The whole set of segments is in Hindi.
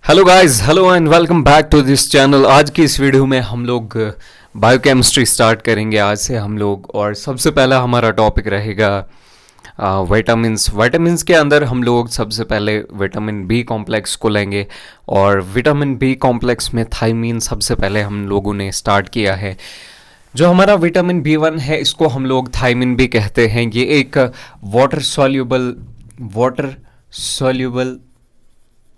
Hello guys, hello and welcome back to this channel. आज की इस वीडियो में हम लोग बायोकेमिस्ट्री स्टार्ट करेंगे आज से हम लोग। और सबसे पहला हमारा टॉपिक रहेगा विटामिन्स। विटामिन्स के अंदर हम लोग सबसे पहले विटामिन बी कॉम्प्लेक्स को लेंगे। और विटामिन बी कॉम्प्लेक्स में थायमीन सबसे पहले हम लोगों ने स्टार्ट किया है। जो हमारा विटामिन B1 है इसको हम लोग थायमीन भी कहते हैं। ये एक वाटर सॉल्युबल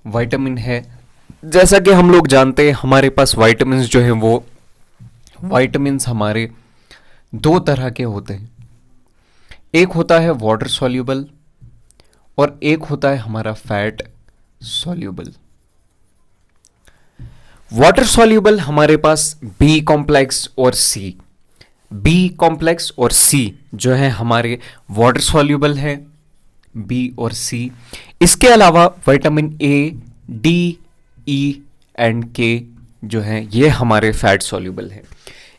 विटामिन है। जैसा कि हम लोग जानते हैं हमारे पास विटामिन्स जो हैं वो विटामिन्स हमारे दो तरह के होते हैं। एक होता है वाटर सॉल्युबल और एक होता है हमारा फैट सॉल्युबल। वाटर सॉल्युबल हमारे पास बी कॉम्प्लेक्स और सी, बी कॉम्प्लेक्स और सी जो है हमारे वाटर सॉल्युबल है, बी और सी। इसके अलावा vitamin A, D, E and के जो हैं ये हमारे फैट सॉल्युबल हैं।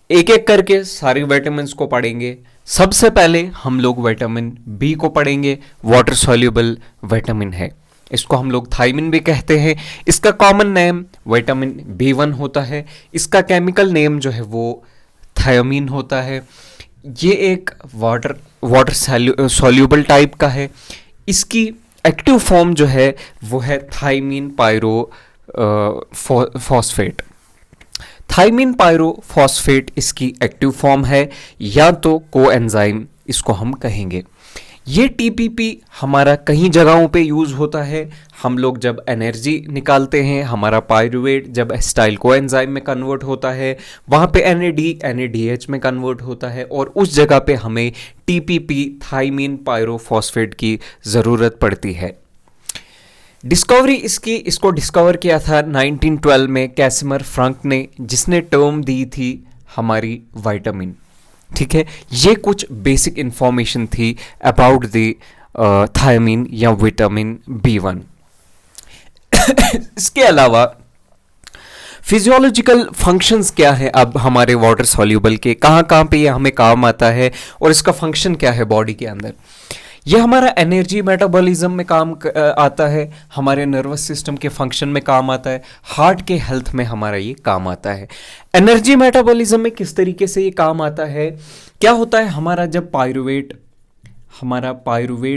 एक एक करके सारे विटामिन्स को पढ़ेंगे। सबसे पहले हम लोग विटामिन बी को पढ़ेंगे। वाटर सॉल्युबल विटामिन है, इसको हम लोग थायमीन भी कहते हैं। इसका कॉमन नेम विटामिन B1 होता है। इसका केमिकल नेम जो है वो थायमीन होता है। ये एक वाटर सॉल्युबल टाइप का है। इसकी एक्टिव फॉर्म जो है वो है thiamine pyrophosphate. Thiamine pyrophosphate इसकी एक्टिव फॉर्म है, या तो कोएंजाइम इसको हम कहेंगे। ये टीपीपी हमारा कई जगहों पे यूज़ होता है। हम लोग जब एनर्जी निकालते हैं, हमारा पायरुवेट जब एसिटाइल कोएंजाइम में कन्वर्ट होता है, वहाँ पे NADH में कन्वर्ट होता है और उस जगह पे हमें टीपीपी थायमीन पायरोफॉस्फेट की ज़रूरत पड़ती है। डिस्कवरी इसको डिस्कवर किया था 1912 में कैसिमर फ्रंक ने, जिसने टर्म दी थी हमारी विटामिन। ठीक है, ये कुछ बेसिक इंफॉर्मेशन थी अबाउट द थायमीन या विटामिन B1। इसके अलावा फिजियोलॉजिकल फंक्शंस क्या है अब हमारे वाटर सॉल्युबल के, कहाँ कहाँ पे ये हमें काम आता है और इसका फंक्शन क्या है बॉडी के अंदर। ये हमारा एनर्जी मेटाबॉलिज्म में काम आता है, हमारे नर्वस सिस्टम के फंक्शन में काम आता है, हार्ट के हेल्थ में हमारा ये काम आता है। एनर्जी मेटाबॉलिज्म में किस तरीके से ये काम आता है, क्या होता है हमारा जब पायरुवेट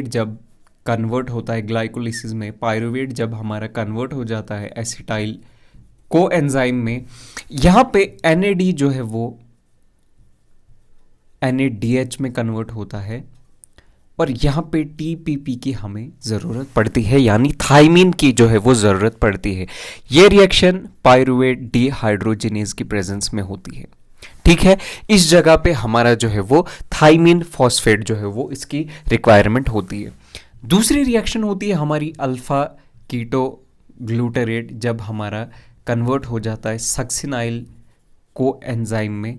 जब कन्वर्ट होता है ग्लाइकोलिसिस में, पायरुवेट जब हमारा कन्वर्ट हो जाता है एसिटाइल कोएंजाइम में, यहाँ पे NAD जो है वो NADH में कन्वर्ट होता है और यहाँ पे टीपीपी की हमें ज़रूरत पड़ती है, यानी थायमीन की जो है वो ज़रूरत पड़ती है। ये रिएक्शन पायरुवेट डिहाइड्रोजिनेज की प्रेजेंस में होती है। ठीक है, इस जगह पे हमारा जो है वो थायमीन फॉस्फेट जो है वो इसकी रिक्वायरमेंट होती है। दूसरी रिएक्शन होती है हमारी अल्फा कीटो ग्लूटारेट, जब हमारा कन्वर्ट हो जाता है सक्सिनाइल को एंजाइम में।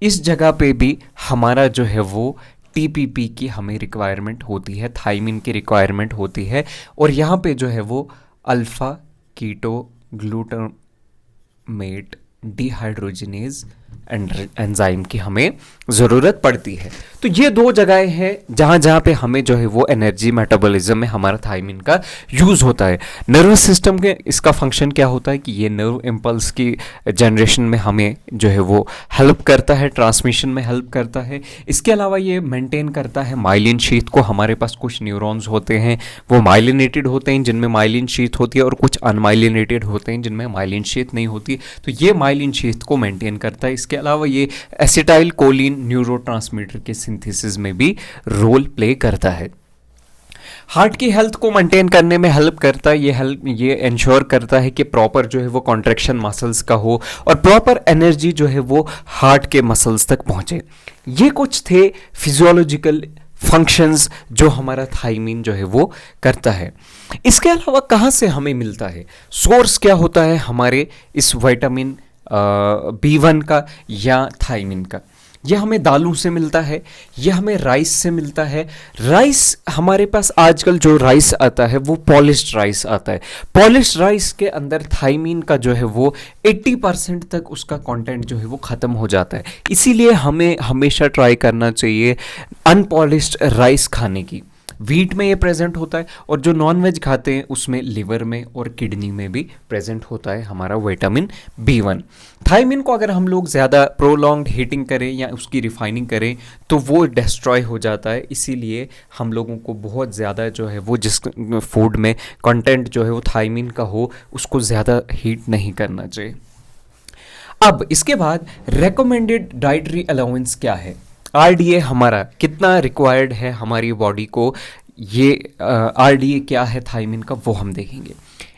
इस जगह पे भी हमारा जो है वो टीपीपी की हमें रिक्वायरमेंट होती है, थायमीन की रिक्वायरमेंट होती है। और यहाँ पे जो है वो alpha keto glutamate dehydrogenase enzyme की हमें ज़रूरत पड़ती है। तो ये दो जगहें हैं जहाँ जहाँ पे हमें जो है वो एनर्जी मेटाबॉलिज्म में हमारा थायमीन का यूज़ होता है। नर्वस सिस्टम के इसका फंक्शन क्या होता है कि ये नर्व इम्पल्स की जनरेशन में हमें जो है वो हेल्प करता है, ट्रांसमिशन में हेल्प करता है। इसके अलावा ये मेंटेन करता है माइलिन शीथ को। हमारे पास कुछ न्यूरॉन्स होते हैं वो माइलिनेटेड होते हैं जिनमें माइलिन शीथ होती है, और कुछ अनमाइलिनेटेड होते हैं जिनमें माइलिन शीथ नहीं होती। तो ये माइलिन शीथ को मेंटेन करता है। इसके अलावा ये एसिटाइल कोलिन न्यूरोट्रांसमीटर के सिंथेसिस में भी रोल प्ले करता है। हार्ट की हेल्थ को मेंटेन करने में हेल्प करता है। ये इंश्योर करता है कि प्रॉपर जो है वो कॉन्ट्रैक्शन मसल्स का हो और प्रॉपर एनर्जी जो है वो हार्ट के मसल्स तक पहुंचे। ये कुछ थे फिजियोलॉजिकल फंक्शंस जो हमारा थायमीन जो है वो करता है। इसके अलावा कहाँ से हमें मिलता है, सोर्स क्या होता है हमारे इस विटामिन B1 का या थायमीन का। यह हमें दालों से मिलता है, यह हमें राइस से मिलता है। राइस हमारे पास आजकल जो राइस आता है वो पॉलिश्ड राइस आता है। पॉलिश्ड राइस के अंदर थायमीन का जो है वो 80% तक उसका कंटेंट जो है वो ख़त्म हो जाता है। इसीलिए हमें हमेशा ट्राई करना चाहिए अनपॉलिश्ड राइस खाने की। वीट में ये प्रेजेंट होता है, और जो नॉन वेज खाते हैं उसमें लिवर में और किडनी में भी प्रेजेंट होता है हमारा विटामिन B1। थायमिन को अगर हम लोग ज़्यादा प्रोलॉन्ग्ड हीटिंग करें या उसकी रिफाइनिंग करें तो वो डिस्ट्रॉय हो जाता है, इसीलिए हम लोगों को बहुत ज़्यादा जो है वो जिस फूड में कंटेंट जो है वो थायमिन का हो उसको ज़्यादा हीट नहीं करना चाहिए। अब इसके बाद रेकमेंडेड डाइटरी अलाउंस क्या है, RDA हमारा कितना रिक्वायर्ड है हमारी बॉडी को, ये RDA क्या है थायमिन का वो हम देखेंगे।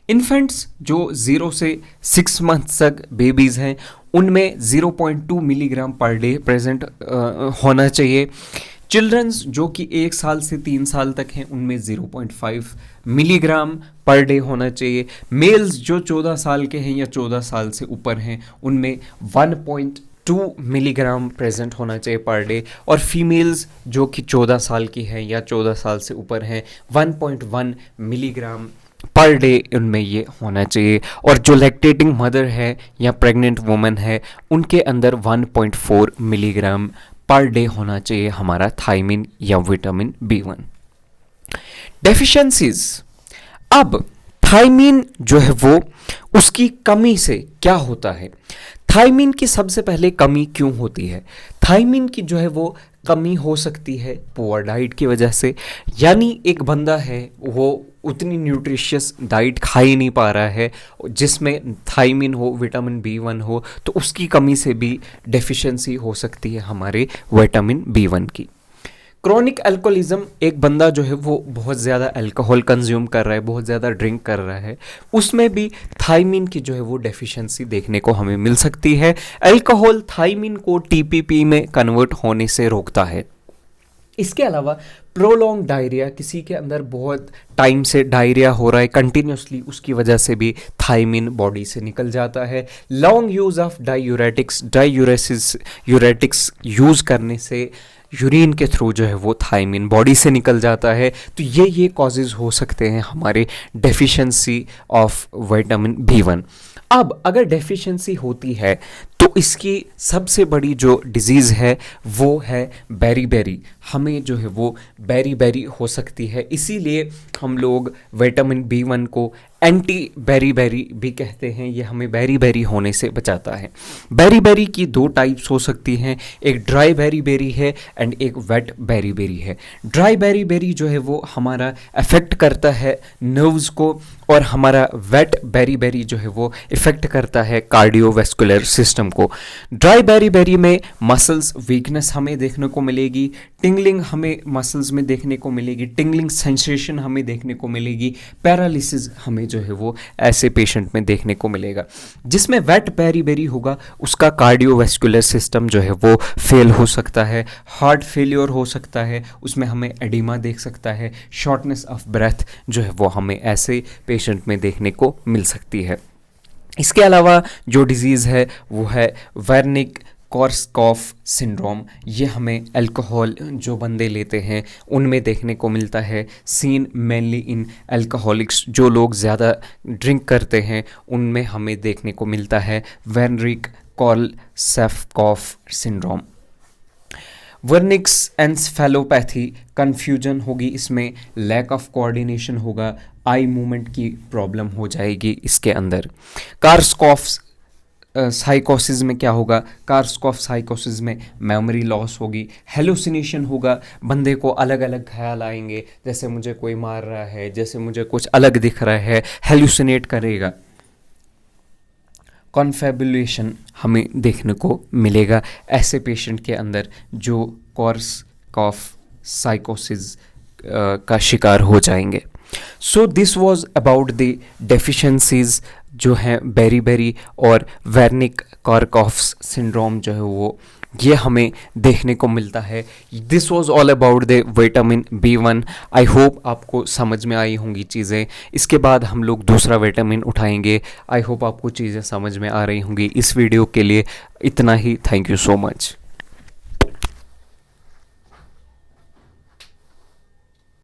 इन्फेंट्स जो 0 से 6 मंथ्स तक बेबीज़ हैं उनमें 0.2 मिलीग्राम पर डे प्रेजेंट होना चाहिए। चिल्ड्रंस जो कि 1 साल से 3 साल तक हैं उनमें 0.5 मिलीग्राम पर डे होना चाहिए। मेल्स जो 14 साल के हैं या 14 साल से ऊपर हैं उनमें 1.2 मिलीग्राम प्रेजेंट होना चाहिए पर डे, और फीमेल्स जो कि 14 साल की हैं या 14 साल से ऊपर हैं 1.1 मिलीग्राम पर डे उनमें ये होना चाहिए। और जो लैक्टेटिंग मदर है या प्रेग्नेंट वुमेन है उनके अंदर 1.4 मिलीग्राम पर डे होना चाहिए हमारा थायमिन या विटामिन B1। डेफिशिएंसीज, अब थायमिन जो है वो उसकी कमी से क्या होता है, थायमिन की सबसे पहले कमी क्यों होती है। थायमिन की जो है वो कमी हो सकती है पुअर डाइट की वजह से, यानी एक बंदा है वो उतनी न्यूट्रिशियस डाइट खा ही नहीं पा रहा है जिसमें थायमिन हो, विटामिन B1 हो, तो उसकी कमी से भी डेफिशिएंसी हो सकती है हमारे विटामिन B1 की। क्रॉनिक अल्कोहलिज्म, एक बंदा जो है वो बहुत ज़्यादा अल्कोहल कंज्यूम कर रहा है, बहुत ज़्यादा ड्रिंक कर रहा है, उसमें भी थायमिन की जो है वो डेफिशिएंसी देखने को हमें मिल सकती है। अल्कोहल थायमिन को TPP में कन्वर्ट होने से रोकता है। इसके अलावा प्रोलॉन्ग डायरिया, किसी के अंदर बहुत टाइम से डायरिया हो रहा है कंटिन्यूसली, उसकी वजह से भी थायमिन बॉडी से निकल जाता है। लॉन्ग यूज़ ऑफ यूरेटिक्स यूज़ करने से यूरिन के थ्रू जो है वो थायमिन बॉडी से निकल जाता है। तो ये कॉजेज़ हो सकते हैं हमारे डेफिशिएंसी ऑफ विटामिन B1। अब अगर डेफिशिएंसी होती है तो इसकी सबसे बड़ी जो डिजीज़ है वो है बेरी, हमें जो है वो बेरी हो सकती है, इसीलिए हम लोग विटामिन B1 को एंटी बेरी भी कहते हैं। ये हमें बेरी होने से बचाता है। बेरी की 2 टाइप्स हो सकती हैं, एक ड्राई बेरी है एंड एक वेट बेरी है। ड्राई बेरी जो है वो हमारा अफेक्ट करता है नर्व्स को, और हमारा वेट बेरी जो है वो इफेक्ट करता है कार्डियोवैस्कुलर सिस्टम को। ड्राई बेरी में मसल्स वीकनेस हमें देखने को मिलेगी, टिंगलिंग हमें मसल्स में देखने को मिलेगी, टिंगलिंग सेंसेशन हमें देखने को मिलेगी, पैरालिसिस हमें जो है वो ऐसे पेशेंट में देखने को मिलेगा। जिसमें वेट बेरी होगा उसका कार्डियोवैस्कुलर सिस्टम जो है वो फेल हो सकता है, हार्ट फेलियर हो सकता है, उसमें हमें एडिमा देख सकता है, शॉर्टनेस ऑफ ब्रेथ जो है वो हमें ऐसे पेशेंट में देखने को मिल सकती है। इसके अलावा जो डिजीज़ है वो है वर्निक कॉर्सकॉफ सिंड्रोम, ये हमें अल्कोहल जो बंदे लेते हैं उनमें देखने को मिलता है। सीन मेनली इन अल्कोहलिक्स, जो लोग ज़्यादा ड्रिंक करते हैं उनमें हमें देखने को मिलता है Wernicke Korsakoff syndrome. Wernicke's encephalopathy, confusion होगी इसमें, लैक ऑफ कोऑर्डिनेशन होगा, आई मूवमेंट की प्रॉब्लम हो जाएगी इसके अंदर। कार्सकॉफ साइकोसिस में क्या होगा, कार्सकॉफ साइकोसिस में मेमोरी लॉस होगी, हेलुसिनेशन होगा, बंदे को अलग अलग ख्याल आएंगे, जैसे मुझे कोई मार रहा है, जैसे मुझे कुछ अलग दिख रहा है, हेलुसिनेट करेगा। कॉन्फेबुलेशन हमें देखने को मिलेगा ऐसे पेशेंट के अंदर जो कॉर्सकॉफ साइकोसिस का शिकार हो जाएंगे। So this was about the deficiencies जो हैं बेरी और वर्निक कॉर्सकॉफ सिंड्रोम जो है वो ये हमें देखने को मिलता है। This was all about the vitamin B1। I hope आपको समझ में आई होंगी चीज़ें। इसके बाद हम लोग दूसरा विटामिन उठाएंगे। आई होप आपको चीज़ें समझ में आ रही होंगी। इस वीडियो के लिए इतना ही। Thank you so much.